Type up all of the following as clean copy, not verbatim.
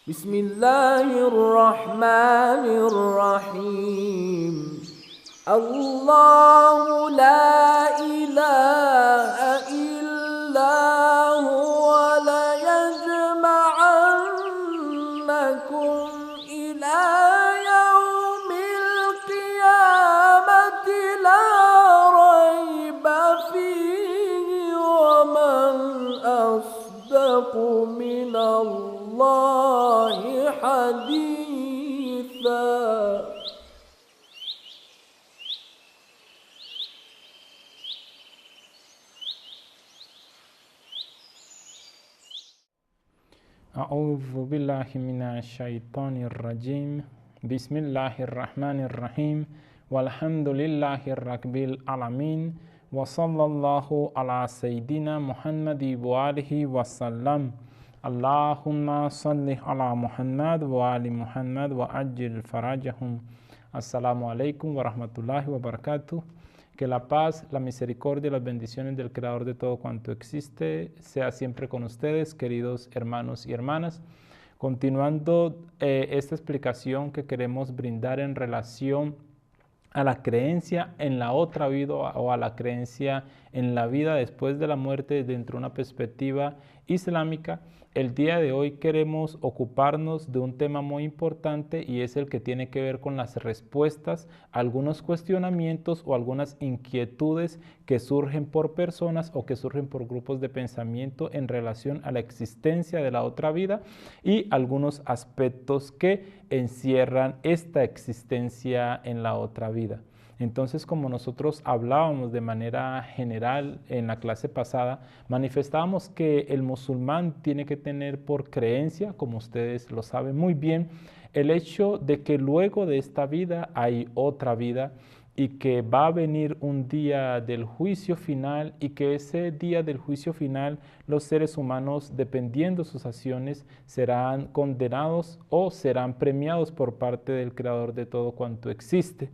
Bismillahirrahmanirrahim. Allahu la ilaha illa huwa la yajma'annakum ila yawmil qiyamati la rayba fihi wa man asdaqu minallahi haditha. A'udzu billahi minasy syaithanir rajim. Bismillahirrahmanirrahim. Walhamdulillahirabbil alamin. Wa sallallahu ala sayyidina Muhammadi wa alihi wa sallam. Allahumma salli ala Muhammad wa ali Muhammad wa ajil farajahum. Assalamu alaikum wa rahmatullahi wa barakatuh. Que la paz, la misericordia y las bendiciones del Creador de todo cuanto existe sea siempre con ustedes, queridos hermanos y hermanas. Continuando esta explicación que queremos brindar en relación a la creencia en la otra vida o a la creencia en la vida después de la muerte dentro de una perspectiva islámica, el día de hoy queremos ocuparnos de un tema muy importante y es el que tiene que ver con las respuestas a algunos cuestionamientos o algunas inquietudes que surgen por personas o que surgen por grupos de pensamiento en relación a la existencia de la otra vida y algunos aspectos que encierran esta existencia en la otra vida. Entonces, como nosotros hablábamos de manera general en la clase pasada, manifestábamos que el musulmán tiene que tener por creencia, como ustedes lo saben muy bien, el hecho de que luego de esta vida hay otra vida y que va a venir un día del juicio final y que ese día del juicio final los seres humanos, dependiendo de sus acciones, serán condenados o serán premiados por parte del Creador de todo cuanto existe.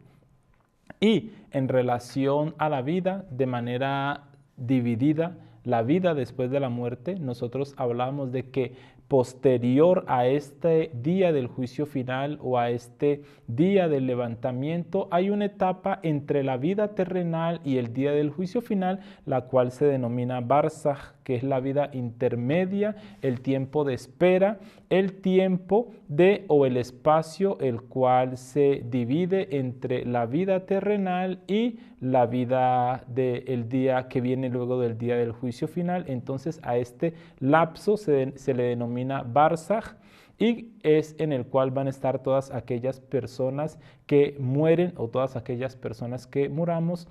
Y en relación a la vida, de manera dividida, la vida después de la muerte, nosotros hablamos de que posterior a este día del juicio final o a este día del levantamiento, hay una etapa entre la vida terrenal y el día del juicio final, la cual se denomina barzaj, que es la vida intermedia, el tiempo de espera, el tiempo de o el espacio el cual se divide entre la vida terrenal y la vida del día que viene luego del día del juicio final. Entonces a este lapso se le denomina barzaj y es en el cual van a estar todas aquellas personas que mueren o todas aquellas personas que muramos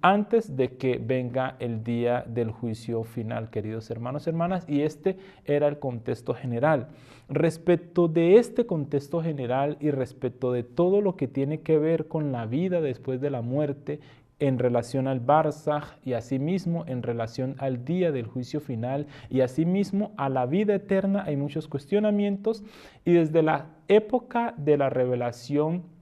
antes de que venga el día del juicio final, queridos hermanos y hermanas, y este era el contexto general. Respecto de este contexto general y respecto de todo lo que tiene que ver con la vida después de la muerte, en relación al barzaj y asimismo en relación al día del juicio final y asimismo a la vida eterna, hay muchos cuestionamientos y desde la época de la revelación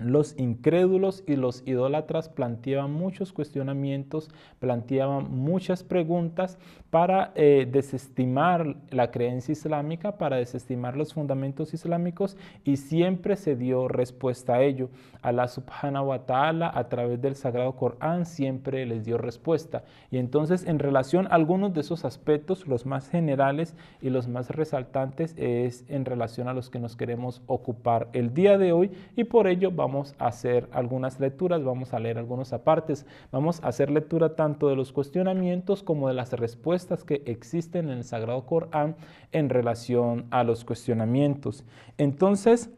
los incrédulos y los idólatras planteaban muchos cuestionamientos, planteaban muchas preguntas para desestimar la creencia islámica, para desestimar los fundamentos islámicos y siempre se dio respuesta a ello. Allah subhanahu wa ta'ala a través del Sagrado Corán siempre les dio respuesta. Y entonces en relación a algunos de esos aspectos, los más generales y los más resaltantes es en relación a los que nos queremos ocupar el día de hoy y por ello vamos a hacer algunas lecturas, vamos a leer algunos apartes, vamos a hacer lectura tanto de los cuestionamientos como de las respuestas que existen en el Sagrado Corán en relación a los cuestionamientos. Entonces,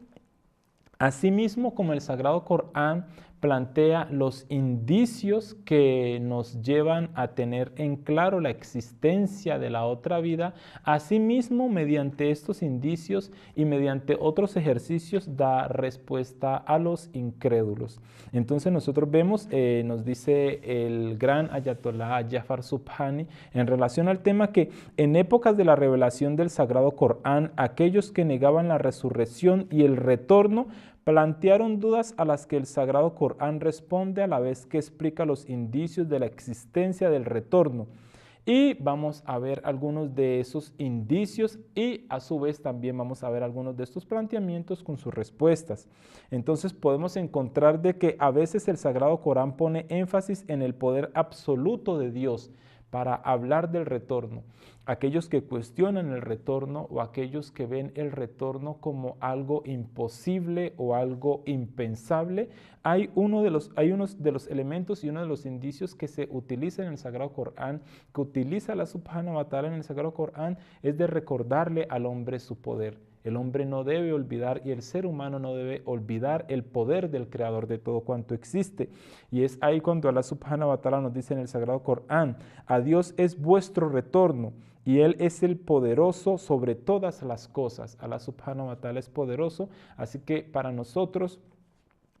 asimismo como el Sagrado Corán plantea los indicios que nos llevan a tener en claro la existencia de la otra vida, asimismo mediante estos indicios y mediante otros ejercicios da respuesta a los incrédulos. Entonces nosotros vemos, nos dice el gran Ayatollah Jafar Subhani en relación al tema que en épocas de la revelación del Sagrado Corán, aquellos que negaban la resurrección y el retorno plantearon dudas a las que el Sagrado Corán responde a la vez que explica los indicios de la existencia del retorno. Y vamos a ver algunos de esos indicios y a su vez también vamos a ver algunos de estos planteamientos con sus respuestas. Entonces podemos encontrar de que a veces el Sagrado Corán pone énfasis en el poder absoluto de Dios para hablar del retorno. Aquellos que cuestionan el retorno o aquellos que ven el retorno como algo imposible o algo impensable, hay unos de los elementos y uno de los indicios que se utiliza en el Sagrado Corán, que utiliza Allah subhanahu wa ta'ala en el Sagrado Corán, es de recordarle al hombre su poder. El hombre no debe olvidar y el ser humano no debe olvidar el poder del Creador de todo cuanto existe. Y es ahí cuando Allah subhanahu wa ta'ala nos dice en el Sagrado Corán: a Dios es vuestro retorno y Él es el poderoso sobre todas las cosas. Allah subhanahu wa ta'ala es poderoso, así que para nosotros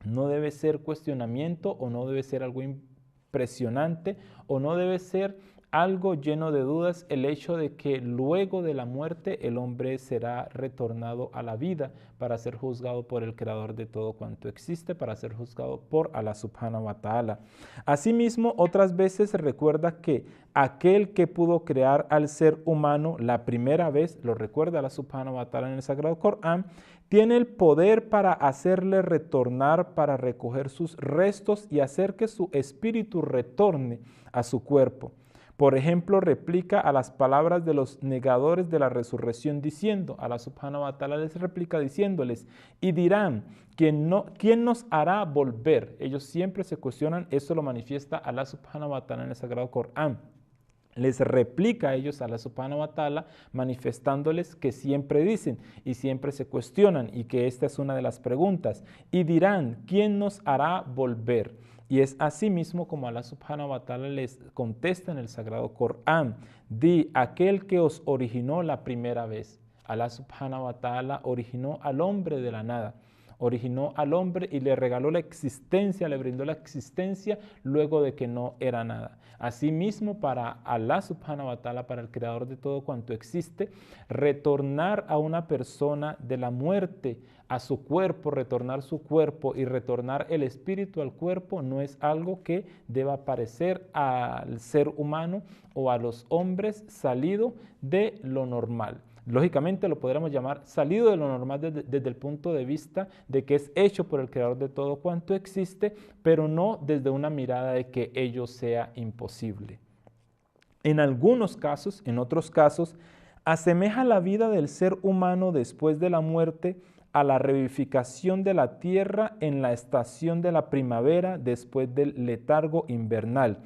no debe ser cuestionamiento o no debe ser algo impresionante o no debe ser algo lleno de dudas el hecho de que luego de la muerte el hombre será retornado a la vida para ser juzgado por el Creador de todo cuanto existe, para ser juzgado por Allah subhanahu wa ta'ala. Asimismo, otras veces se recuerda que aquel que pudo crear al ser humano la primera vez, lo recuerda Allah subhanahu wa ta'ala en el Sagrado Corán, tiene el poder para hacerle retornar, para recoger sus restos y hacer que su espíritu retorne a su cuerpo. Por ejemplo, replica a las palabras de los negadores de la resurrección diciendo, Allah subhanahu wa ta'ala les replica diciéndoles, y dirán, ¿quién nos hará volver? Ellos siempre se cuestionan, eso lo manifiesta Allah subhanahu wa ta'ala en el Sagrado Corán. Les replica a ellos Allah subhanahu wa ta'ala manifestándoles que siempre dicen y siempre se cuestionan y que esta es una de las preguntas. Y dirán, ¿quién nos hará volver? Y es así mismo como Allah subhanahu wa ta'ala les contesta en el Sagrado Corán. Di, aquel que os originó la primera vez. Allah subhanahu wa ta'ala originó al hombre de la nada. Originó al hombre y le regaló la existencia, le brindó la existencia luego de que no era nada. Asimismo, para Allah subhanahu wa ta'ala, para el Creador de todo cuanto existe, retornar a una persona de la muerte a su cuerpo, retornar su cuerpo y retornar el espíritu al cuerpo no es algo que deba parecer al ser humano o a los hombres salido de lo normal. Lógicamente lo podríamos llamar salido de lo normal desde el punto de vista de que es hecho por el Creador de todo cuanto existe, pero no desde una mirada de que ello sea imposible. En algunos casos, en otros casos, asemeja la vida del ser humano después de la muerte a la revivificación de la tierra en la estación de la primavera después del letargo invernal,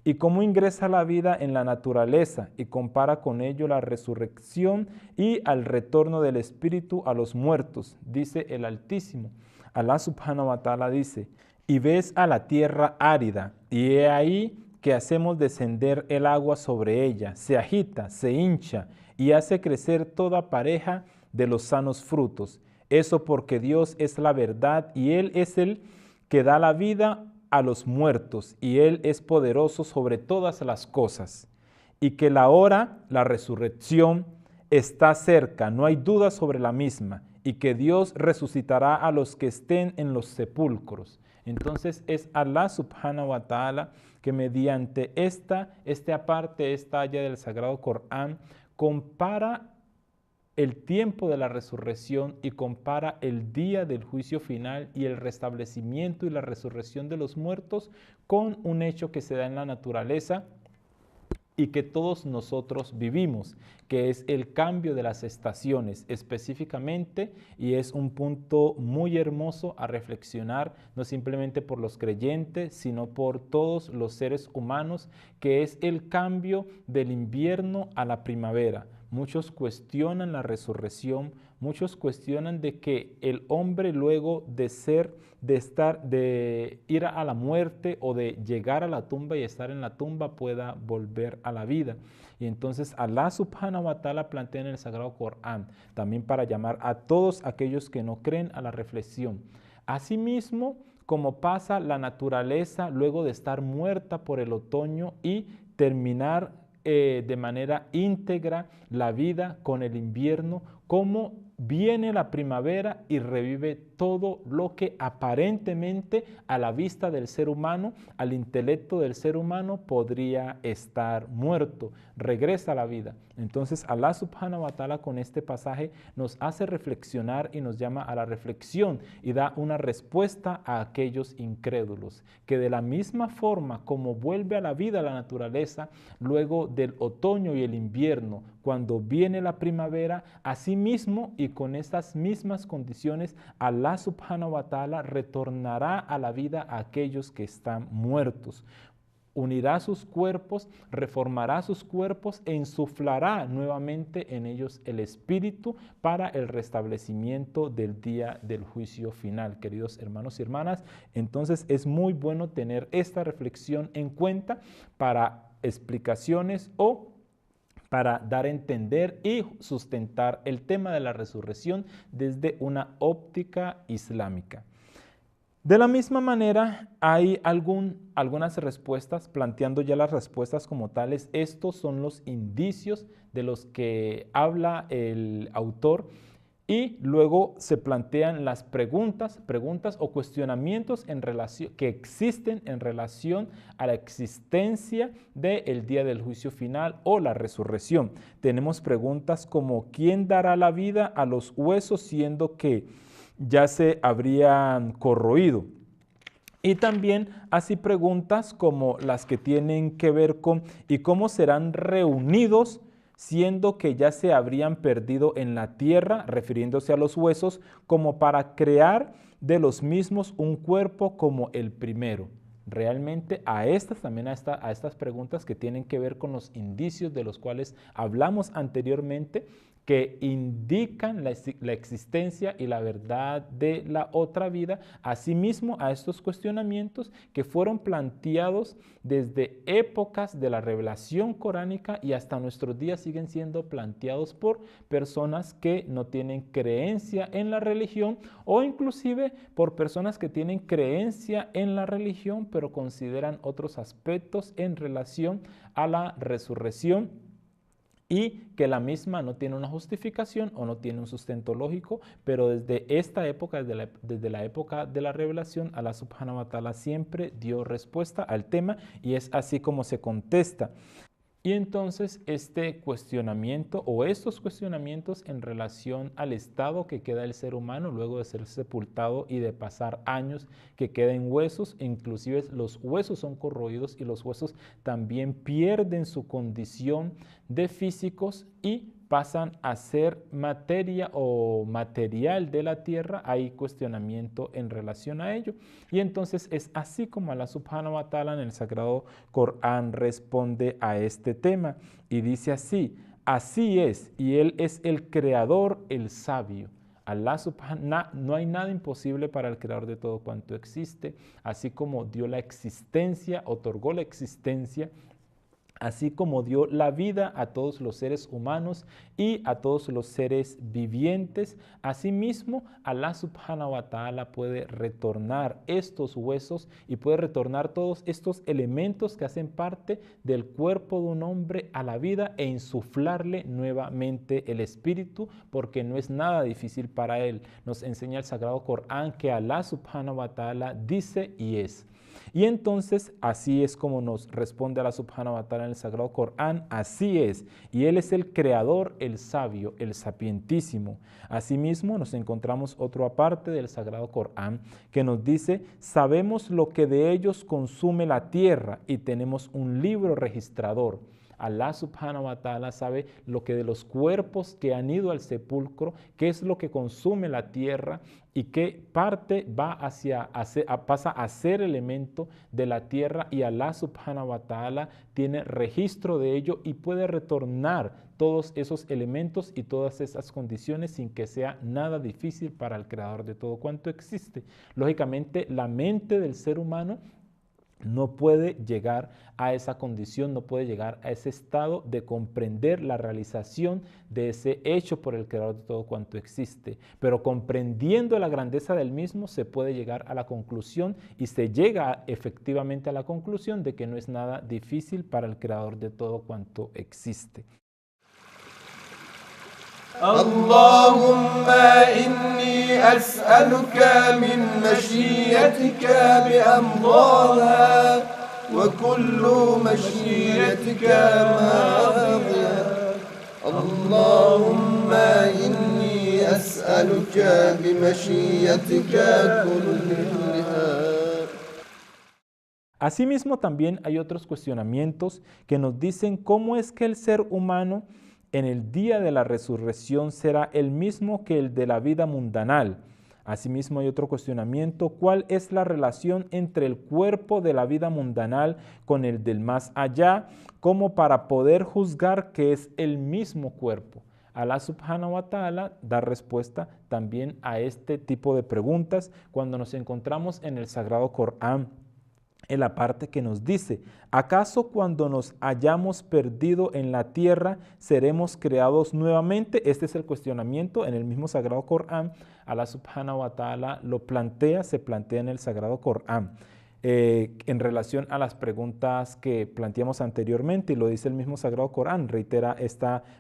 y cómo ingresa la vida en la naturaleza y compara con ello la resurrección y al retorno del espíritu a los muertos, dice el Altísimo. Allah subhanahu wa ta'ala dice, y ves a la tierra árida, y he ahí que hacemos descender el agua sobre ella, se agita, se hincha, y hace crecer toda pareja de los sanos frutos. Eso porque Dios es la verdad, y Él es el que da la vida a los muertos, y Él es poderoso sobre todas las cosas, y que la hora, la resurrección, está cerca, no hay duda sobre la misma, y que Dios resucitará a los que estén en los sepulcros. Entonces es Allah subhanahu wa ta'ala que mediante esta haya del Sagrado Corán, compara el tiempo de la resurrección y compara el día del juicio final y el restablecimiento y la resurrección de los muertos con un hecho que se da en la naturaleza y que todos nosotros vivimos, que es el cambio de las estaciones específicamente, y es un punto muy hermoso a reflexionar, no simplemente por los creyentes, sino por todos los seres humanos, que es el cambio del invierno a la primavera. Muchos cuestionan la resurrección, muchos cuestionan de que el hombre luego de ir a la muerte o de llegar a la tumba y estar en la tumba pueda volver a la vida. Y entonces Allah subhanahu wa ta'ala plantea en el Sagrado Corán, también para llamar a todos aquellos que no creen a la reflexión. Asimismo, como pasa la naturaleza luego de estar muerta por el otoño y terminar de manera íntegra la vida con el invierno, como viene la primavera y revive todo lo que aparentemente a la vista del ser humano, al intelecto del ser humano, podría estar muerto. Regresa a la vida. Entonces Allah subhanahu wa ta'ala con este pasaje nos hace reflexionar y nos llama a la reflexión y da una respuesta a aquellos incrédulos, que de la misma forma como vuelve a la vida la naturaleza luego del otoño y el invierno, cuando viene la primavera, asimismo y con estas mismas condiciones, Allah subhanahu wa ta'ala retornará a la vida a aquellos que están muertos. Unirá sus cuerpos, reformará sus cuerpos e insuflará nuevamente en ellos el espíritu para el restablecimiento del día del juicio final. Queridos hermanos y hermanas, entonces es muy bueno tener esta reflexión en cuenta para explicaciones o para dar a entender y sustentar el tema de la resurrección desde una óptica islámica. De la misma manera, hay algunas respuestas, planteando ya las respuestas como tales. Estos son los indicios de los que habla el autor y luego se plantean las preguntas o cuestionamientos que existen en relación a la existencia del día del juicio final o la resurrección. Tenemos preguntas como ¿quién dará la vida a los huesos siendo que ya se habrían corroído? Y también así preguntas como las que tienen que ver con ¿y cómo serán reunidos siendo que ya se habrían perdido en la tierra, refiriéndose a los huesos, como para crear de los mismos un cuerpo como el primero? Realmente a estas preguntas que tienen que ver con los indicios de los cuales hablamos anteriormente, que indican la existencia y la verdad de la otra vida, asimismo a estos cuestionamientos que fueron planteados desde épocas de la revelación coránica y hasta nuestros días siguen siendo planteados por personas que no tienen creencia en la religión o inclusive por personas que tienen creencia en la religión pero consideran otros aspectos en relación a la resurrección y que la misma no tiene una justificación o no tiene un sustento lógico, pero desde esta época, desde la época de la revelación, Allah subhanahu wa ta'ala siempre dio respuesta al tema y es así como se contesta. Y entonces este cuestionamiento o estos cuestionamientos en relación al estado que queda el ser humano luego de ser sepultado y de pasar años que queda en huesos, inclusive los huesos son corroídos y los huesos también pierden su condición de físicos y pasan a ser materia o material de la tierra. Hay cuestionamiento en relación a ello. Y entonces es así como Allah subhanahu wa ta'ala en el Sagrado Corán responde a este tema. Y dice así, así es, y Él es el creador, el sabio. Allah no hay nada imposible para el creador de todo cuanto existe, así como dio la existencia, otorgó la existencia, así como dio la vida a todos los seres humanos y a todos los seres vivientes. Asimismo, Allah subhanahu wa ta'ala puede retornar estos huesos y puede retornar todos estos elementos que hacen parte del cuerpo de un hombre a la vida e insuflarle nuevamente el espíritu, porque no es nada difícil para él. Nos enseña el Sagrado Corán que Allah subhanahu wa ta'ala dice y es. Y entonces así es como nos responde Allah subhanahu wa ta'ala en el Sagrado Corán, así es, y Él es el creador, el sabio, el sapientísimo. Asimismo nos encontramos otro aparte del Sagrado Corán que nos dice, sabemos lo que de ellos consume la tierra y tenemos un libro registrador. Allah subhanahu wa ta'ala sabe lo que de los cuerpos que han ido al sepulcro, qué es lo que consume la tierra y qué parte pasa a ser elemento de la tierra, y Allah subhanahu wa ta'ala tiene registro de ello y puede retornar todos esos elementos y todas esas condiciones sin que sea nada difícil para el creador de todo cuanto existe. Lógicamente, la mente del ser humano no puede llegar a esa condición, no puede llegar a ese estado de comprender la realización de ese hecho por el creador de todo cuanto existe. Pero comprendiendo la grandeza del mismo se puede llegar a la conclusión y se llega efectivamente a la conclusión de que no es nada difícil para el creador de todo cuanto existe. اللهم إني أسألك من مشيئتك بأمضاها وكل مشيئتك ماضية اللهم إني أسألك بمشيئتك كلها. Asimismo, también hay otros cuestionamientos que nos dicen cómo es que el ser humano en el día de la resurrección será el mismo que el de la vida mundanal. Asimismo, hay otro cuestionamiento, ¿cuál es la relación entre el cuerpo de la vida mundanal con el del más allá, como para poder juzgar que es el mismo cuerpo? Allah subhanahu wa ta'ala da respuesta también a este tipo de preguntas cuando nos encontramos en el Sagrado Corán, en la parte que nos dice, ¿acaso cuando nos hayamos perdido en la tierra seremos creados nuevamente? Este es el cuestionamiento en el mismo Sagrado Corán. Allah subhanahu wa ta'ala lo plantea, se plantea en el Sagrado Corán. En relación a las preguntas que planteamos anteriormente, y lo dice el mismo Sagrado Corán, reitera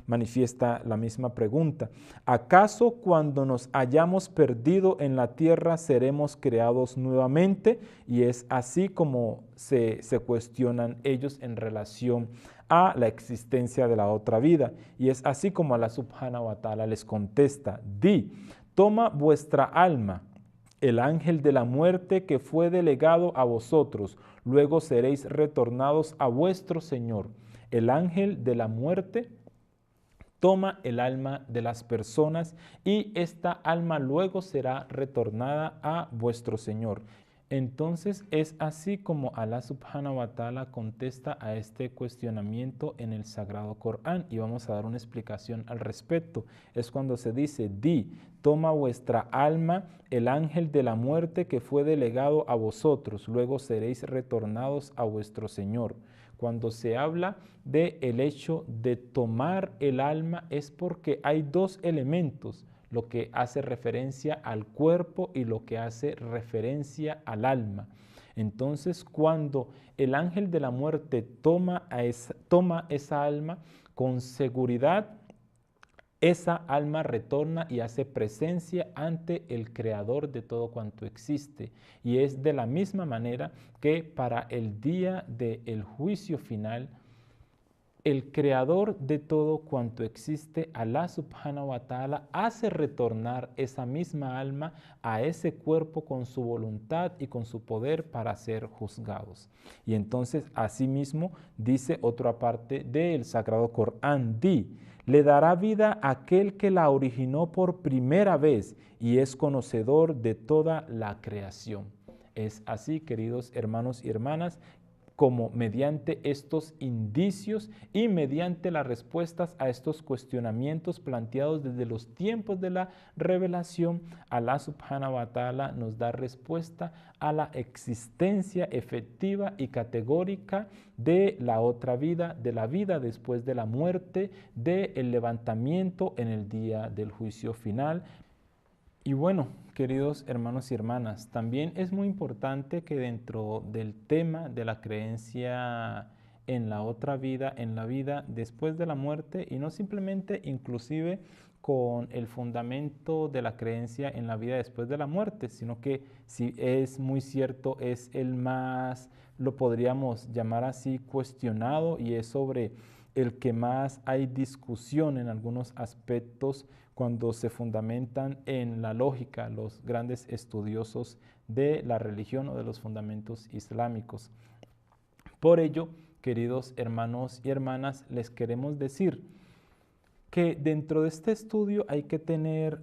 manifiesta la misma pregunta. ¿Acaso cuando nos hayamos perdido en la tierra seremos creados nuevamente? Y es así como se cuestionan ellos en relación a la existencia de la otra vida. Y es así como Allah subhanahu wa ta'ala les contesta, di, toma vuestra alma, el ángel de la muerte que fue delegado a vosotros, luego seréis retornados a vuestro Señor. El ángel de la muerte toma el alma de las personas y esta alma luego será retornada a vuestro Señor. Entonces es así como Allah subhanahu wa ta'ala contesta a este cuestionamiento en el Sagrado Corán y vamos a dar una explicación al respecto. Es cuando se dice, di, toma vuestra alma, el ángel de la muerte que fue delegado a vosotros, luego seréis retornados a vuestro Señor. Cuando se habla de el hecho de tomar el alma es porque hay dos elementos, lo que hace referencia al cuerpo y lo que hace referencia al alma. Entonces, cuando el ángel de la muerte toma esa alma, con seguridad, esa alma retorna y hace presencia ante el Creador de todo cuanto existe. Y es de la misma manera que para el día del juicio final, el Creador de todo cuanto existe, Allah subhanahu wa ta'ala, hace retornar esa misma alma a ese cuerpo con su voluntad y con su poder para ser juzgados. Y entonces, asimismo, dice otra parte del Sagrado Corán, di, le dará vida a aquel que la originó por primera vez y es conocedor de toda la creación. Es así, queridos hermanos y hermanas, como mediante estos indicios y mediante las respuestas a estos cuestionamientos planteados desde los tiempos de la revelación, Allah subhanahu wa ta'ala nos da respuesta a la existencia efectiva y categórica de la otra vida, de la vida después de la muerte, del levantamiento en el día del juicio final. Y bueno, queridos hermanos y hermanas, también es muy importante que dentro del tema de la creencia en la otra vida, en la vida después de la muerte, y no simplemente inclusive con el fundamento de la creencia en la vida después de la muerte, sino que si es muy cierto, es el más, lo podríamos llamar así, cuestionado y es sobre el que más hay discusión en algunos aspectos cuando se fundamentan en la lógica los grandes estudiosos de la religión o de los fundamentos islámicos. Por ello, queridos hermanos y hermanas, les queremos decir que dentro de este estudio hay que tener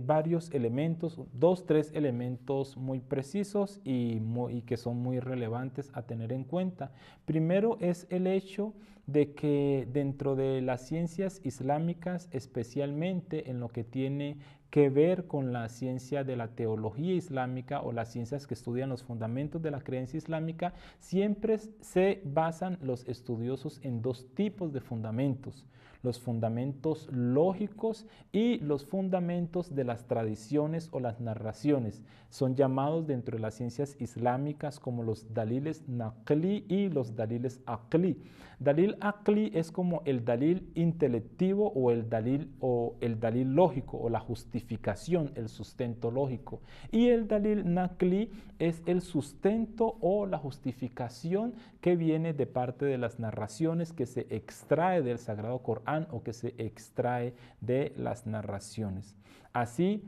varios elementos, 3 elementos muy precisos y que son muy relevantes a tener en cuenta. Primero es el hecho de que dentro de las ciencias islámicas, especialmente en lo que tiene que ver con la ciencia de la teología islámica o las ciencias que estudian los fundamentos de la creencia islámica, siempre se basan los estudiosos en 2 tipos de fundamentos. los fundamentos lógicos y los fundamentos de las tradiciones o las narraciones. Son llamados dentro de las ciencias islámicas como los daliles naqli y los daliles aqli. Dalil aqli es como el dalil intelectivo o el dalil lógico o la justificación, el sustento lógico. Y el dalil naqli es el sustento o la justificación que viene de parte de las narraciones, que se extrae del Sagrado Corán o que se extrae de las narraciones. Así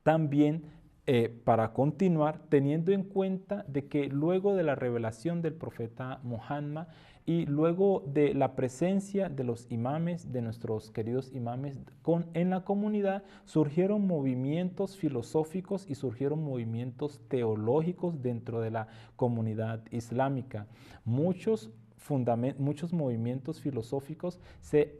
también para continuar, teniendo en cuenta de que luego de la revelación del profeta Muhammad y luego de la presencia de los imames, de nuestros queridos imames en la comunidad, surgieron movimientos filosóficos y surgieron movimientos teológicos dentro de la comunidad islámica. Muchos movimientos filosóficos se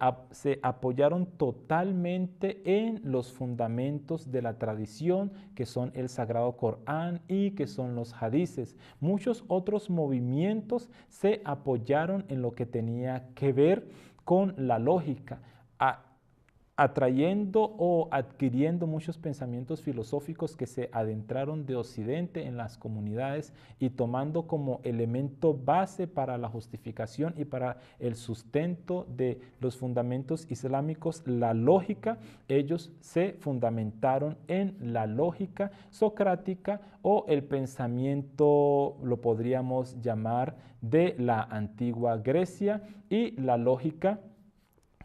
apoyaron totalmente en los fundamentos de la tradición, que son el Sagrado Corán y que son los hadices. Muchos otros movimientos se apoyaron en lo que tenía que ver con la lógica, atrayendo o adquiriendo muchos pensamientos filosóficos que se adentraron de Occidente en las comunidades y tomando como elemento base para la justificación y para el sustento de los fundamentos islámicos la lógica. Ellos se fundamentaron en la lógica socrática o el pensamiento, lo podríamos llamar, de la antigua Grecia, y la lógica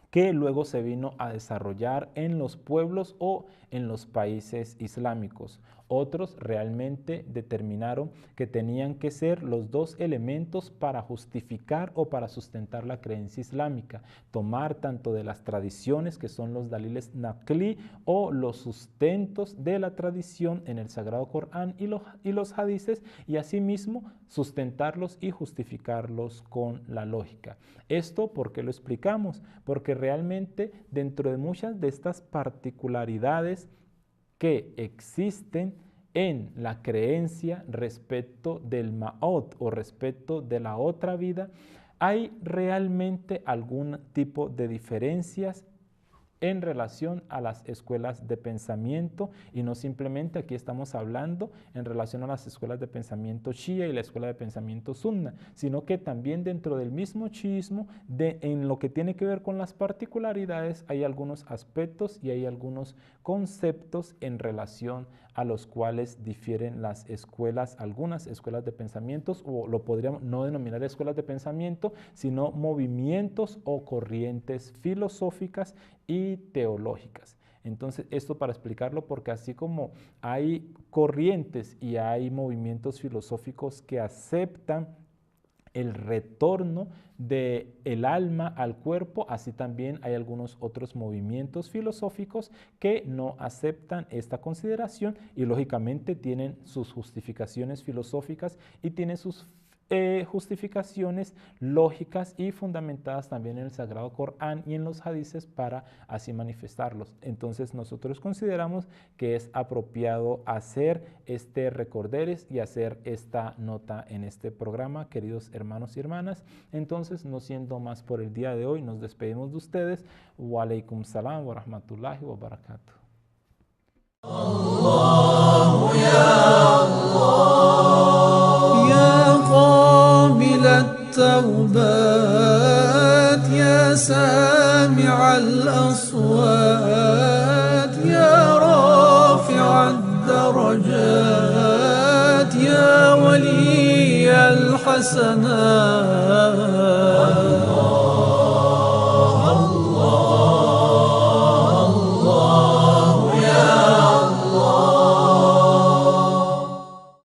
que luego se vino a desarrollar en los pueblos o en los países islámicos. Otros realmente determinaron que tenían que ser los dos elementos para justificar o para sustentar la creencia islámica. Tomar tanto de las tradiciones, que son los daliles naqli o los sustentos de la tradición en el Sagrado Corán y los hadices, y asimismo sustentarlos y justificarlos con la lógica. Esto, ¿por qué lo explicamos? Porque realmente dentro de muchas de estas particularidades que existen en la creencia respecto del ma'od o respecto de la otra vida, hay realmente algún tipo de diferencias en relación a las escuelas de pensamiento, y no simplemente aquí estamos hablando en relación a las escuelas de pensamiento shia y la escuela de pensamiento sunna, sino que también dentro del mismo chiismo, en lo que tiene que ver con las particularidades, hay algunos aspectos y hay algunos conceptos en relación a los cuales difieren las escuelas, algunas escuelas de pensamientos, o lo podríamos no denominar escuelas de pensamiento, sino movimientos o corrientes filosóficas y teológicas. Entonces, esto para explicarlo, porque así como hay corrientes y hay movimientos filosóficos que aceptan el retorno del alma al cuerpo, así también hay algunos otros movimientos filosóficos que no aceptan esta consideración y lógicamente tienen sus justificaciones filosóficas y tienen sus justificaciones lógicas y fundamentadas también en el Sagrado Corán y en los hadices para así manifestarlos. Entonces nosotros consideramos que es apropiado hacer este recorderis y hacer esta nota en este programa, queridos hermanos y hermanas. Entonces, no siendo más por el día de hoy, nos despedimos de ustedes. Wa alaikum salam wa rahmatullahi wa barakatuh. الله يا الله يا قابل التوبات يا سامع الأصوات يا رافع الدرجات يا ولي الحسنات